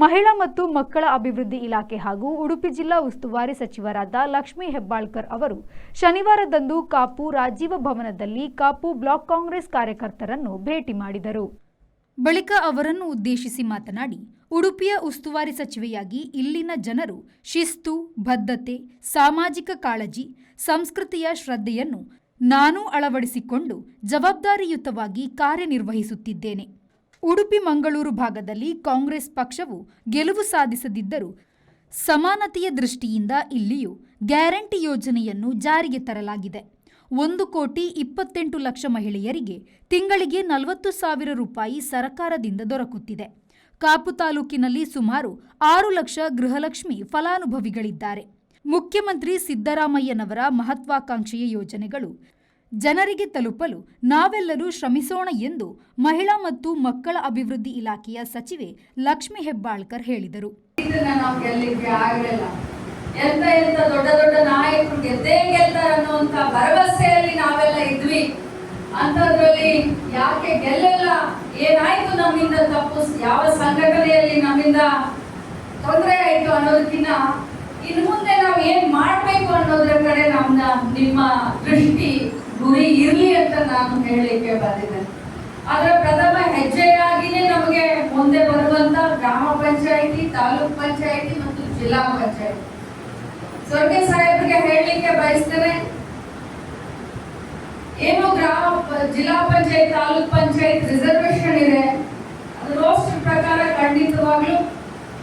ಮಹಿಳಾ ಮತ್ತು ಮಕ್ಕಳ ಅಭಿವೃದ್ಧಿ ಇಲಾಖೆ ಹಾಗೂ ಉಡುಪಿ ಜಿಲ್ಲಾ ಉಸ್ತುವಾರಿ ಸಚಿವರಾದ ಲಕ್ಷ್ಮೀ ಹೆಬ್ಬಾಳ್ಕರ್ ಅವರು ಶನಿವಾರದಂದು ಕಾಪು ರಾಜೀವ ಭವನದಲ್ಲಿ ಕಾಪು ಬ್ಲಾಕ್ ಕಾಂಗ್ರೆಸ್ ಕಾರ್ಯಕರ್ತರನ್ನು ಭೇಟಿ ಮಾಡಿದರು. ಬಳಿಕ ಅವರನ್ನು ಉದ್ದೇಶಿಸಿ ಮಾತನಾಡಿ, ಉಡುಪಿಯ ಉಸ್ತುವಾರಿ ಸಚಿವೆಯಾಗಿ ಇಲ್ಲಿನ ಜನರು ಶಿಸ್ತು, ಬದ್ಧತೆ, ಸಾಮಾಜಿಕ ಕಾಳಜಿ, ಸಂಸ್ಕೃತಿಯ ಶ್ರದ್ಧೆಯನ್ನು ನಾನು ಅಳವಡಿಸಿಕೊಂಡು ಜವಾಬ್ದಾರಿಯುತವಾಗಿ ಕಾರ್ಯನಿರ್ವಹಿಸುತ್ತಿದ್ದೇನೆ. ಉಡುಪಿ ಮಂಗಳೂರು ಭಾಗದಲ್ಲಿ ಕಾಂಗ್ರೆಸ್ ಪಕ್ಷವು ಗೆಲುವು ಸಾಧಿಸದಿದ್ದರೂ ಸಮಾನತೆಯ ದೃಷ್ಟಿಯಿಂದ ಇಲ್ಲಿಯೂ ಗ್ಯಾರಂಟಿ ಯೋಜನೆಯನ್ನು ಜಾರಿಗೆ ತರಲಾಗಿದೆ. 1,28,00,000 ಮಹಿಳೆಯರಿಗೆ ತಿಂಗಳಿಗೆ 40,000 ರೂಪಾಯಿ ಸರ್ಕಾರದಿಂದ ದೊರಕುತ್ತಿದೆ. ಕಾಪು ತಾಲೂಕಿನಲ್ಲಿ ಸುಮಾರು 6 ಲಕ್ಷ ಗೃಹಲಕ್ಷ್ಮಿ ಫಲಾನುಭವಿಗಳಿದ್ದಾರೆ. ಮುಖ್ಯಮಂತ್ರಿ ಸಿದ್ದರಾಮಯ್ಯನವರ ಮಹತ್ವಾಕಾಂಕ್ಷೆಯ ಯೋಜನೆಗಳು ಜನರಿಗೆ ತಲುಪಲು ನಾವೆಲ್ಲರೂ ಶ್ರಮಿಸೋಣ ಎಂದು ಮಹಿಳಾ ಮತ್ತು ಮಕ್ಕಳ ಅಭಿವೃದ್ಧಿ ಇಲಾಖೆಯ ಸಚಿವೆ ಲಕ್ಷ್ಮೀ ಹೆಬ್ಬಾಳ್ಕರ್ ಹೇಳಿದರು. ಎಂತ ದೊಡ್ಡ ದೊಡ್ಡ ನಾಯಕರು ಗೆದ್ದೇ ಗೆಲ್ತಾರೆ ಅನ್ನುವಂತ ಭರವಸೆಯಲ್ಲಿ ನಾವೆಲ್ಲ ಇದ್ವಿ. ಅಂತದ್ರಲ್ಲಿ ಯಾಕೆ ಗೆಲ್ಲಲ್ಲ, ಏನಾಯ್ತು ನಮ್ಮಿಂದ ತಪ್ಪು, ಯಾವ ಸಂಘಟನೆಯಲ್ಲಿ ನಮ್ಮಿಂದ ತೊಂದರೆ ಆಯ್ತು ಅನ್ನೋದಕ್ಕಿಂತ ಇನ್ನು ಮುಂದೆ ನಾವು ಏನ್ ಮಾಡ್ಬೇಕು ಅನ್ನೋದ್ರ ಕಡೆ ನಿಮ್ಮ ದೃಷ್ಟಿ ಗುರಿ ಇರ್ಲಿ ಅಂತ ನಾನು ಹೇಳಲಿಕ್ಕೆ ಬಂದಿದ್ದೇನೆ. ಅದರ ಪ್ರಥಮ ಹೆಜ್ಜೆಯಾಗಿಯೇ ನಮಗೆ ಮುಂದೆ ಬರುವಂತ ಗ್ರಾಮ ಪಂಚಾಯಿತಿ, ತಾಲೂಕ್ ಪಂಚಾಯಿತಿ ಮತ್ತು ಜಿಲ್ಲಾ ಪಂಚಾಯಿತಿ. ಸ್ವರ್ಗ ಸಾಹೇಬರಿಗೆ ಹೇಳಲಿಕ್ಕೆ ಬಯಸ್ತೇನೆ, ಏನು ಜಿಲ್ಲಾ ಪಂಚಾಯತ್, ತಾಲೂಕ್ ಪಂಚಾಯತ್ ರಿಸರ್ವೇಶನ್ ಇದೆ, ಅದು ರೋಸ್ಟರ್ ಪ್ರಕಾರ ಖಂಡಿತವಾಗ್ಲೂ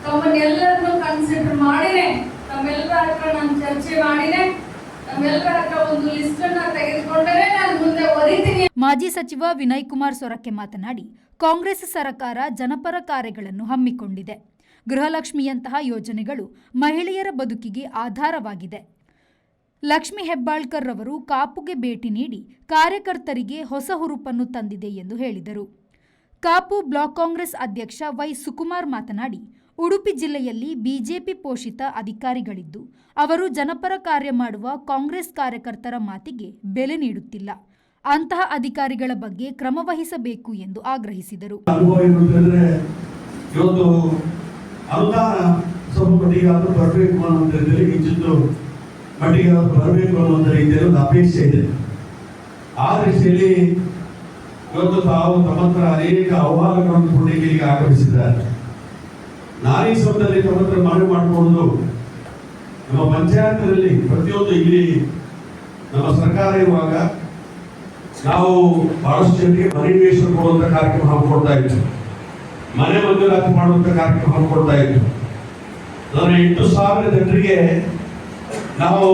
ತಮ್ಮನ್ನೆಲ್ಲರನ್ನು ಕನ್ಸಿಡರ್ ಮಾಡಿನೇ, ತಮ್ಮೆಲ್ಲರ ಹತ್ರ ನಾನು ಚರ್ಚೆ ಮಾಡಿನೇ, ತಮ್ಮೆಲ್ಲರ ಹತ್ರ ಒಂದು ಲಿಸ್ಟ್ ಅನ್ನ ತೆಗೆದುಕೊಂಡರೆ ನಾನು ಮುಂದೆ ಒರಿತೀನಿ. ಮಾಜಿ ಸಚಿವ ವಿನಯ್ ಕುಮಾರ್ ಸೊರಕೆ ಮಾತನಾಡಿ, ಕಾಂಗ್ರೆಸ್ ಸರ್ಕಾರ ಜನಪರ ಕಾರ್ಯಗಳನ್ನು ಹಮ್ಮಿಕೊಂಡಿದೆ. ಗೃಹಲಕ್ಷ್ಮಿಯಂತಹ ಯೋಜನೆಗಳು ಮಹಿಳೆಯರ ಬದುಕಿಗೆ ಆಧಾರವಾಗಿದೆ. ಲಕ್ಷ್ಮೀ ಹೆಬ್ಬಾಳ್ಕರ್ ರವರು ಕಾಪುಗೆ ಭೇಟಿ ನೀಡಿ ಕಾರ್ಯಕರ್ತರಿಗೆ ಹೊಸ ಹುರುಪನ್ನು ತಂದಿದೆ ಎಂದು ಹೇಳಿದರು. ಕಾಪು ಬ್ಲಾಕ್ ಕಾಂಗ್ರೆಸ್ ಅಧ್ಯಕ್ಷ ವೈ ಸುಕುಮಾರ್ ಮಾತನಾಡಿ, ಉಡುಪಿ ಜಿಲ್ಲೆಯಲ್ಲಿ ಬಿಜೆಪಿ ಪೋಷಿತ ಅಧಿಕಾರಿಗಳಿದ್ದು ಅವರು ಜನಪರ ಕಾರ್ಯ ಮಾಡುವ ಕಾಂಗ್ರೆಸ್ ಕಾರ್ಯಕರ್ತರ ಮಾತಿಗೆ ಬೆಲೆ ನೀಡುತ್ತಿಲ್ಲ. ಅಂತಹ ಅಧಿಕಾರಿಗಳ ಬಗ್ಗೆ ಕ್ರಮ ವಹಿಸಬೇಕು ಎಂದು ಆಗ್ರಹಿಸಿದರು. ಅಪೇಕ್ಷೆ ಇದೆ. ಆ ದೃಷ್ಟಿಯಲ್ಲಿ ಇವತ್ತು ತಾವು ತಮ್ಮ ಹತ್ರ ಅನೇಕ ಆಹ್ವಾನಗಳನ್ನು ಕೊಡಲಿಕ್ಕೆ ಆಗಮಿಸಿದ್ದಾರೆ. ನಾರಿ ಸಭೆಯಲ್ಲಿ ತಮ್ಮ ಹತ್ರ ಮನವಿ ಮಾಡಿಕೊಂಡು ನಮ್ಮ ಪಂಚಾಯತ್ನಲ್ಲಿ ಪ್ರತಿಯೊಂದು ಇಲ್ಲಿ ನಮ್ಮ ಸರ್ಕಾರ ಇರುವಾಗ ನಾವು ಬಹಳಷ್ಟು ಜನರಿಗೆ ಮನೆ ನಿವೇಶನ ಕೊಡುವಂತ ಕಾರ್ಯಕ್ರಮ ಹಮ್ಮಿಕೊಡ್ತಾ ಇತ್ತು, ಮನೆ ಮಂಜೂರಾತಿ ಮಾಡುವಂತ ಕಾರ್ಯಕ್ರಮ ಹಮ್ಮಿಕೊಡ್ತಾ ಇತ್ತು. 8,000 ಜನರಿಗೆ ನಾವು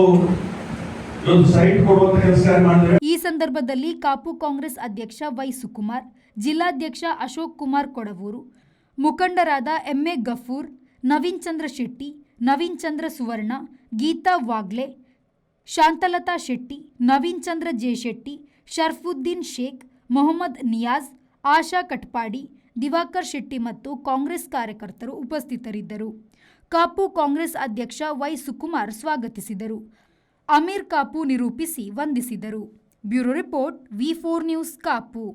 ಸೈಟ್ ಕೊಡುವಂತ ಕೆಲಸ ಮಾಡಿದ್ರೆ. ಈ ಸಂದರ್ಭದಲ್ಲಿ ಕಾಪು ಕಾಂಗ್ರೆಸ್ ಅಧ್ಯಕ್ಷ ವೈ ಸುಕುಮಾರ್, ಜಿಲ್ಲಾಧ್ಯಕ್ಷ ಅಶೋಕ್ ಕುಮಾರ್ ಕೊಡವೂರು, ಮುಖಂಡರಾದ ಎಂಎ ಗಫೂರ್, ನವೀನ್ ಚಂದ್ರ ಶೆಟ್ಟಿ, ನವೀನ್ ಚಂದ್ರ ಸುವರ್ಣ, ಗೀತಾ ವಾಗ್ಲೆ, ಶಾಂತಲತಾ ಶೆಟ್ಟಿ, ನವೀನ್ ಚಂದ್ರ ಜೆ ಶೆಟ್ಟಿ, ಶರ್ಫುದ್ದೀನ್ ಶೇಖ್, ಮೊಹಮ್ಮದ್ ನಿಯಾಜ್, ಆಶಾ ಕಟ್ಪಾಡಿ, ದಿವಾಕರ್ ಶೆಟ್ಟಿ ಮತ್ತು ಕಾಂಗ್ರೆಸ್ ಕಾರ್ಯಕರ್ತರು ಉಪಸ್ಥಿತರಿದ್ದರು. ಕಾಪು ಕಾಂಗ್ರೆಸ್ ಅಧ್ಯಕ್ಷ ವೈ ಸುಕುಮಾರ್ ಸ್ವಾಗತಿಸಿದರು. ಅಮೀರ್ ಕಾಪು ನಿರೂಪಿಸಿ ವಂದಿಸಿದರು. Bureau report, V4 news, Kapu.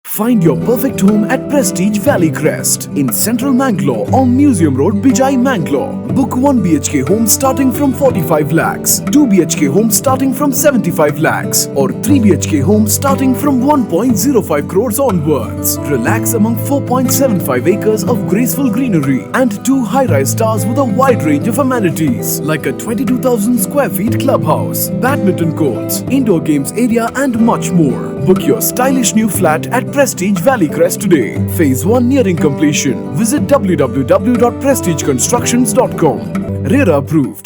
Find your perfect home at Prestige Valley Crest in Central Mangalore on Museum Road, Bijai, Mangalore. Book 1 BHK home starting from 45 lakhs, 2 BHK home starting from 75 lakhs, or 3 BHK home starting from 1.05 crores onwards. Relax among 4.75 acres of graceful greenery and 2 high-rise towers with a wide range of amenities like a 22,000 square feet clubhouse, badminton courts, indoor games area and much more. Book your stylish new flat at Prestige Valley Crest today. Phase 1 nearing completion. Visit www.prestigeconstructions.com. RERA approved.